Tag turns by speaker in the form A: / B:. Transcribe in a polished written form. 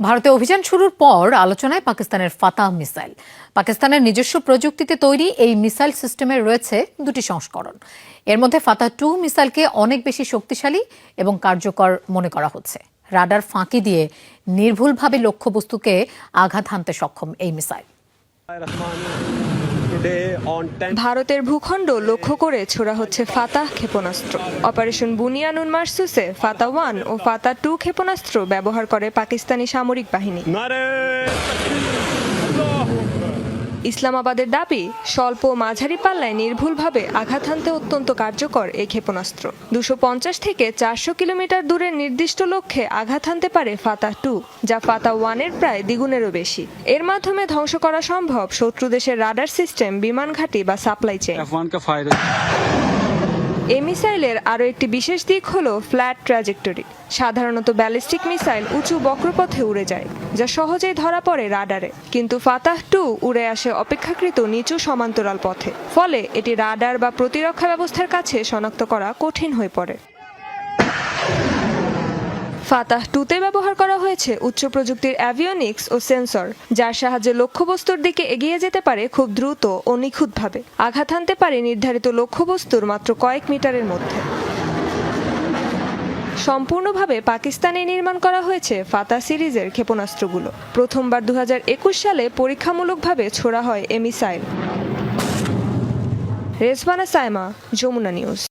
A: ভারতে অভিযান শুরুর পর আলোচনায় পাকিস্তানের ফাতাহ মিসাইল। পাকিস্তানের নিজস্ব প্রযুক্তিতে তৈরি এই মিসাইল সিস্টেমের রয়েছে দুটি সংস্করণ। এর মধ্যে ফাতাহ 2 মিসাইলকে অনেক বেশি শক্তিশালী এবং কার্যকর মনে করা হচ্ছে। রাডার ফাঁকি দিয়ে নির্ভুলভাবে লক্ষ্যবস্তুকে আঘাত হানতে সক্ষম এই মিসাইল।
B: ভারতের ভূখণ্ড লক্ষ্য করে ছোড়া হচ্ছে ফাতাহ ক্ষেপণাস্ত্র। অপারেশন বুনিয়ানুন মার্সুসে ফাতাহ 1 ও ফাতাহ 2 ক্ষেপণাস্ত্র ব্যবহার করে পাকিস্তানি সামরিক বাহিনী। ইসলামাবাদের দাবি, স্বল্প ও মাঝারি পাল্লায় নির্ভুলভাবে আঘাত হানতে অত্যন্ত কার্যকর এই ক্ষেপণাস্ত্র। 250 থেকে 400 কিলোমিটার দূরের নির্দিষ্ট লক্ষ্যে আঘাত হানতে পারে ফাতাহ 2, যা ফাতাহ 1 এর প্রায় দ্বিগুণেরও বেশি। এর মাধ্যমে ধ্বংস করা সম্ভব শত্রু দেশের রাডার সিস্টেম, বিমান ঘাঁটি বা সাপ্লাই চেইন। এই মিসাইলের আরও একটি বিশেষ দিক হলো ফ্ল্যাট ট্র্যাজেক্টরি। সাধারণত ব্যালিস্টিক মিসাইল উঁচু বক্রপথে উড়ে যায়, যা সহজেই ধরা পড়ে রাডারে, কিন্তু ফাতাহ 2 উড়ে আসে অপেক্ষাকৃত নিচু সমান্তরাল পথে। ফলে এটি রাডার বা প্রতিরক্ষা ব্যবস্থার কাছে শনাক্ত করা কঠিন হয়ে পড়ে। ফাতাহ 2-তে ব্যবহার করা হয়েছে উচ্চ প্রযুক্তির অ্যাভিওনিক্স ও সেন্সর, যার সাহায্যে লক্ষ্যবস্তুর দিকে এগিয়ে যেতে পারে খুব দ্রুত ও নিখুঁতভাবে। আঘাত হানতে পারে নির্ধারিত লক্ষ্যবস্তুর মাত্র কয়েক মিটারের মধ্যে। সম্পূর্ণভাবে পাকিস্তানে নির্মাণ করা হয়েছে ফাতাহ সিরিজের ক্ষেপণাস্ত্রগুলো। প্রথমবার 2021 সালে পরীক্ষামূলকভাবে ছোড়া হয় এ মিসাইল। রেজওয়ানা সাইমা, যমুনা নিউজ।